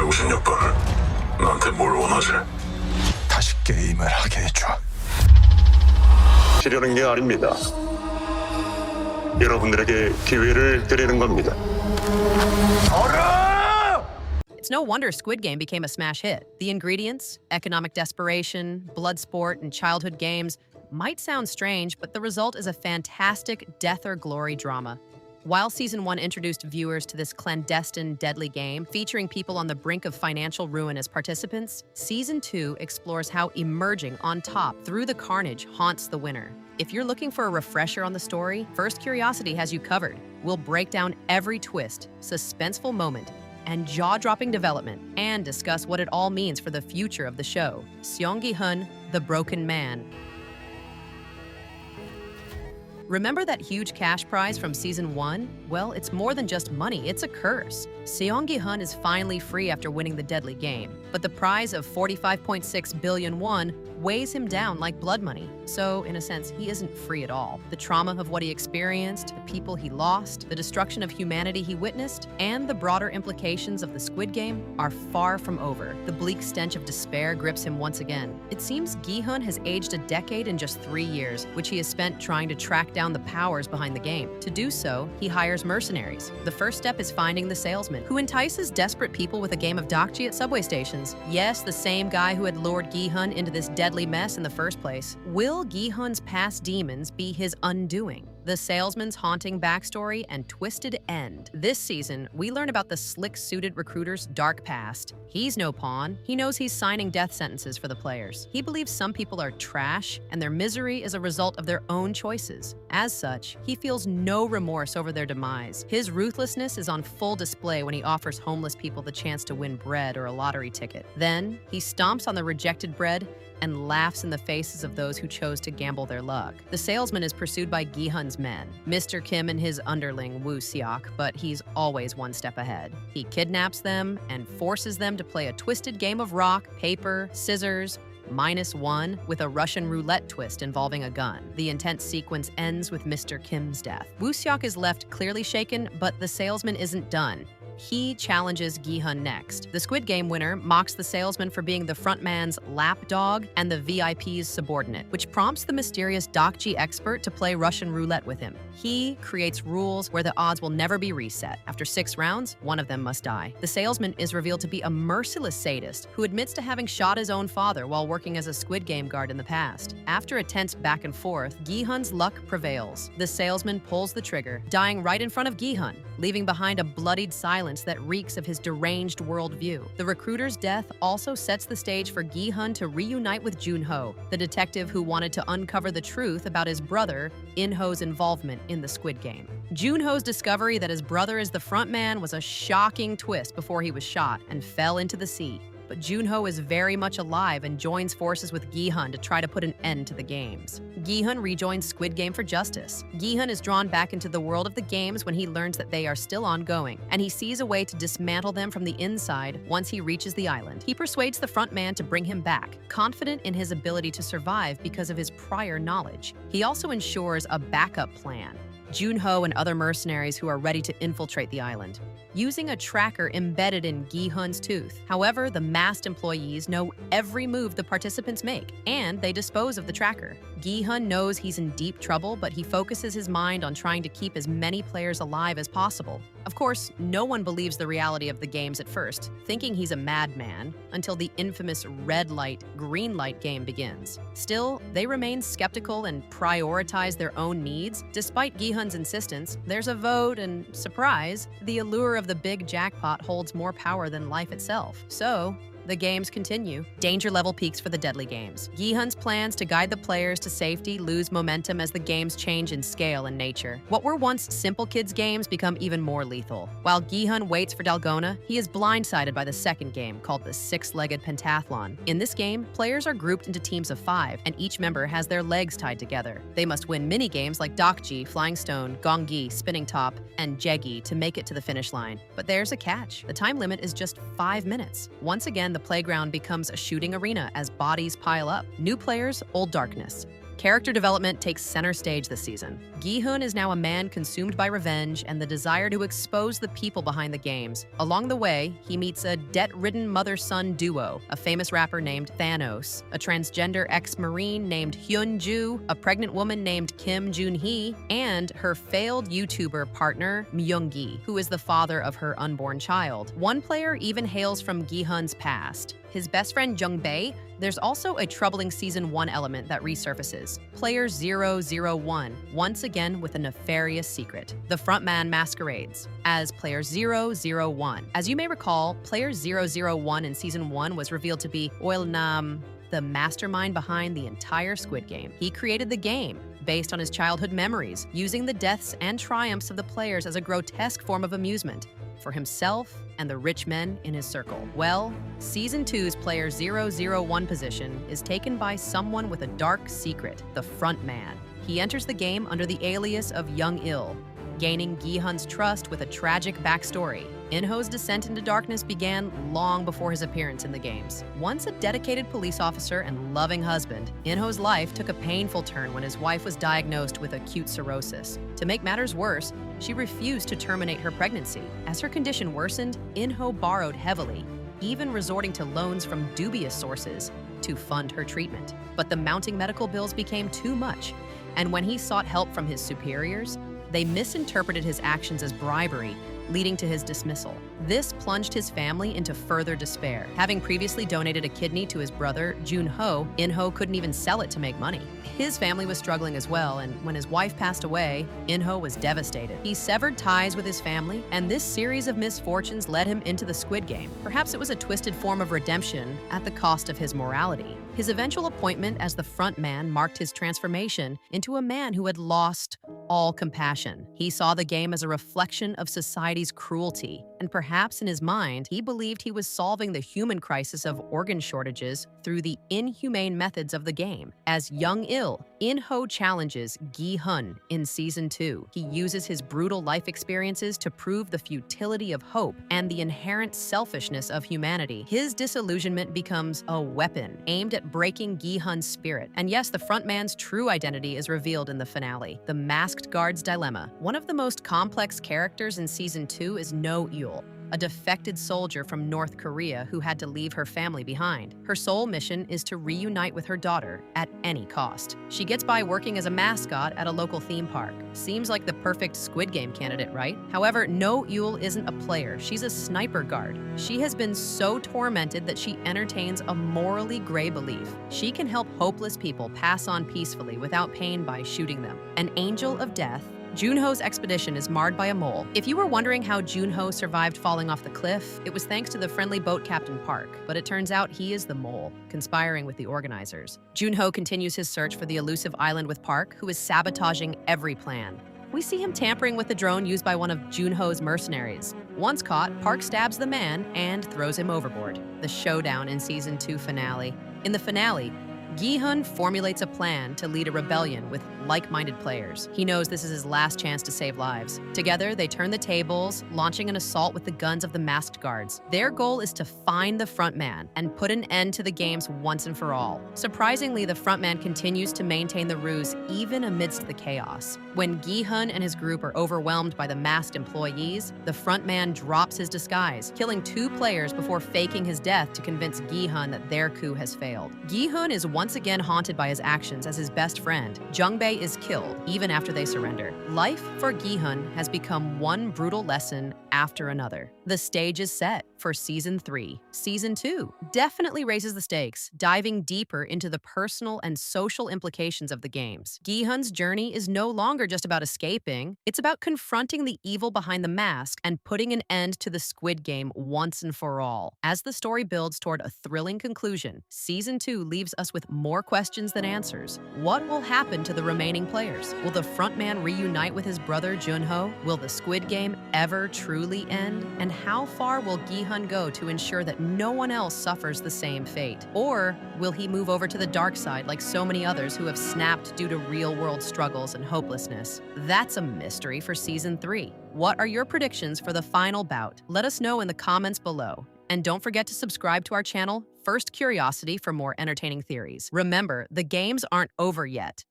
배우신 역할 나한테 뭘 원하지? 다시 게임을 하게 해줘. 시려는 게 아닙니다. 여러분들에게 기회를 드리는 겁니다. It's no wonder Squid Game became a smash hit. The ingredients, economic desperation, blood sport, and childhood games might sound strange, but the result is a fantastic death or glory drama. While Season 1 introduced viewers to this clandestine, deadly game, featuring people on the brink of financial ruin as participants, Season 2 explores how emerging on top through the carnage haunts the winner. If you're looking for a refresher on the story, First Curiosity has you covered. We'll break down every twist, suspenseful moment, and jaw-dropping development, and discuss what it all means for the future of the show. Gi-hun, the Broken Man. Remember that huge cash prize from Season 1? Well, it's more than just money, it's a curse. Gi-hun is finally free after winning the deadly game, but the prize of 45.6 billion won weighs him down like blood money. So, in a sense, he isn't free at all. The trauma of what he experienced, the people he lost, the destruction of humanity he witnessed, and the broader implications of the Squid Game are far from over. The bleak stench of despair grips him once again. It seems Gi-hun has aged a decade in just 3 years, which he has spent trying to track down the powers behind the game. To do so, he hires mercenaries. The first step is finding the salesman, who entices desperate people with a game of dokji at subway stations. Yes, the same guy who had lured Gi-hun into this deadly mess in the first place. Will Gi-hun's past demons be his undoing? The salesman's haunting backstory and twisted end. This season, we learn about the slick-suited recruiter's dark past. He's no pawn. He knows he's signing death sentences for the players. He believes some people are trash, and their misery is a result of their own choices. As such, he feels no remorse over their demise. His ruthlessness is on full display when he offers homeless people the chance to win bread or a lottery ticket. Then, he stomps on the rejected bread and laughs in the faces of those who chose to gamble their luck. The salesman is pursued by Gi-hun's men, Mr. Kim and his underling Woo Seok, but he's always one step ahead. He kidnaps them and forces them to play a twisted game of rock, paper, scissors, -1 with a Russian roulette twist involving a gun. The intense sequence ends with Mr. Kim's death. Woo Seok is left clearly shaken, but the salesman isn't done. He challenges Gi-hun next. The Squid Game winner mocks the salesman for being the frontman's lapdog and the VIP's subordinate, which prompts the mysterious dokji expert to play Russian roulette with him. He creates rules where the odds will never be reset. After 6 rounds, one of them must die. The salesman is revealed to be a merciless sadist who admits to having shot his own father while working as a Squid Game guard in the past. After a tense back and forth, Gi-hun's luck prevails. The salesman pulls the trigger, dying right in front of Gi-hun, leaving behind a bloodied silence that reeks of his deranged worldview. The recruiter's death also sets the stage for Gi-hun to reunite with Jun-ho, the detective who wanted to uncover the truth about his brother, In-ho's involvement in the Squid Game. Jun-ho's discovery that his brother is the frontman was a shocking twist before he was shot and fell into the sea. But Jun-ho is very much alive and joins forces with Gi-hun to try to put an end to the games. Gi-hun rejoins Squid Game for justice. Gi-hun is drawn back into the world of the games when he learns that they are still ongoing, and he sees a way to dismantle them from the inside once he reaches the island. He persuades the front man to bring him back, confident in his ability to survive because of his prior knowledge. He also ensures a backup plan. Jun-ho and other mercenaries who are ready to infiltrate the island, using a tracker embedded in Gi-hun's tooth. However, the masked employees know every move the participants make, and they dispose of the tracker. Gi-hun knows he's in deep trouble, but he focuses his mind on trying to keep as many players alive as possible. Of course, no one believes the reality of the games at first, thinking he's a madman, until the infamous red light, green light game begins. Still, they remain skeptical and prioritize their own needs. Despite Gi-hun's insistence, there's a vote and, surprise, the allure of the big jackpot holds more power than life itself. So, the games continue. Danger level peaks for the deadly games. Gi-hun's plans to guide the players to safety lose momentum as the games change in scale and nature. What were once simple kids' games become even more lethal. While Gi-hun waits for Dalgona, he is blindsided by the second game, called the Six-Legged Pentathlon. In this game, players are grouped into teams of 5, and each member has their legs tied together. They must win mini-games like dokji, flying stone, gonggi, spinning top, and jegi to make it to the finish line. But there's a catch. The time limit is just 5 minutes. Once again, the playground becomes a shooting arena as bodies pile up. New players, old darkness. Character development takes center stage this season. Gi-hun is now a man consumed by revenge and the desire to expose the people behind the games. Along the way, he meets a debt-ridden mother-son duo, a famous rapper named Thanos, a transgender ex-marine named Hyun-ju, a pregnant woman named Kim Jun-hee, and her failed YouTuber partner, Myung-gi, who is the father of her unborn child. One player even hails from Gi-hun's past. His best friend Jung-bae. There's also a troubling Season 1 element that resurfaces. Player 001, once again with a nefarious secret. The frontman masquerades as Player 001. As you may recall, Player 001 in Season 1 was revealed to be the mastermind behind the entire Squid Game. He created the game based on his childhood memories, using the deaths and triumphs of the players as a grotesque form of amusement for himself and the rich men in his circle. Well, Season 2's Player 001 position is taken by someone with a dark secret, the front man. He enters the game under the alias of Young-il, gaining Gi-hun's trust with a tragic backstory. In-ho's descent into darkness began long before his appearance in the games. Once a dedicated police officer and loving husband, In-ho's life took a painful turn when his wife was diagnosed with acute cirrhosis. To make matters worse, she refused to terminate her pregnancy. As her condition worsened, In-ho borrowed heavily, even resorting to loans from dubious sources to fund her treatment. But the mounting medical bills became too much, and when he sought help from his superiors, they misinterpreted his actions as bribery, leading to his dismissal. This plunged his family into further despair. Having previously donated a kidney to his brother, Jun-ho, In-ho couldn't even sell it to make money. His family was struggling as well, and when his wife passed away, In-ho was devastated. He severed ties with his family, and this series of misfortunes led him into the Squid Game. Perhaps it was a twisted form of redemption at the cost of his morality. His eventual appointment as the front man marked his transformation into a man who had lost all compassion. He saw the game as a reflection of society's cruelty, and perhaps in his mind, he believed he was solving the human crisis of organ shortages through the inhumane methods of the game. As Young-il, In-ho challenges Gi-hun in Season 2. He uses his brutal life experiences to prove the futility of hope and the inherent selfishness of humanity. His disillusionment becomes a weapon aimed at breaking Gi-hun's spirit. And yes, the frontman's true identity is revealed in the finale, the masked guard's dilemma. One of the most complex characters in Season 2 is No-eul, a defected soldier from North Korea who had to leave her family behind. Her sole mission is to reunite with her daughter at any cost. She gets by working as a mascot at a local theme park. Seems like the perfect Squid Game candidate, right? However, No-eul isn't a player. She's a sniper guard. She has been so tormented that she entertains a morally gray belief. She can help hopeless people pass on peacefully without pain by shooting them. An angel of death, Jun-ho's expedition is marred by a mole. If you were wondering how Jun-ho survived falling off the cliff, it was thanks to the friendly boat captain Park, but it turns out he is the mole, conspiring with the organizers. Jun-ho continues his search for the elusive island with Park, who is sabotaging every plan. We see him tampering with the drone used by one of Jun-ho's mercenaries. Once caught, Park stabs the man and throws him overboard. The showdown in Season 2 finale. In the finale, Gi-hun formulates a plan to lead a rebellion with like-minded players. He knows this is his last chance to save lives. Together, they turn the tables, launching an assault with the guns of the masked guards. Their goal is to find the frontman and put an end to the games once and for all. Surprisingly, the frontman continues to maintain the ruse even amidst the chaos. When Gi-hun and his group are overwhelmed by the masked employees, the frontman drops his disguise, killing 2 players before faking his death to convince Gi-hun that their coup has failed. Gi-hun is once again haunted by his actions as his best friend. Jung-bae is killed even after they surrender. Life for Gi-hun has become one brutal lesson after another. The stage is set for Season 3. Season 2 definitely raises the stakes, diving deeper into the personal and social implications of the games. Gi-hun's journey is no longer just about escaping, it's about confronting the evil behind the mask and putting an end to the Squid Game once and for all. As the story builds toward a thrilling conclusion, Season 2 leaves us with more questions than answers. What will happen to the remaining players? Will the frontman reunite with his brother Jun-ho? Will the Squid Game ever truly end? And how far will Gi-hun go to ensure that no one else suffers the same fate? Or will he move over to the dark side like so many others who have snapped due to real-world struggles and hopelessness? That's a mystery for Season 3. What are your predictions for the final bout? Let us know in the comments below. And don't forget to subscribe to our channel, First Curiosity, for more entertaining theories. Remember, the games aren't over yet.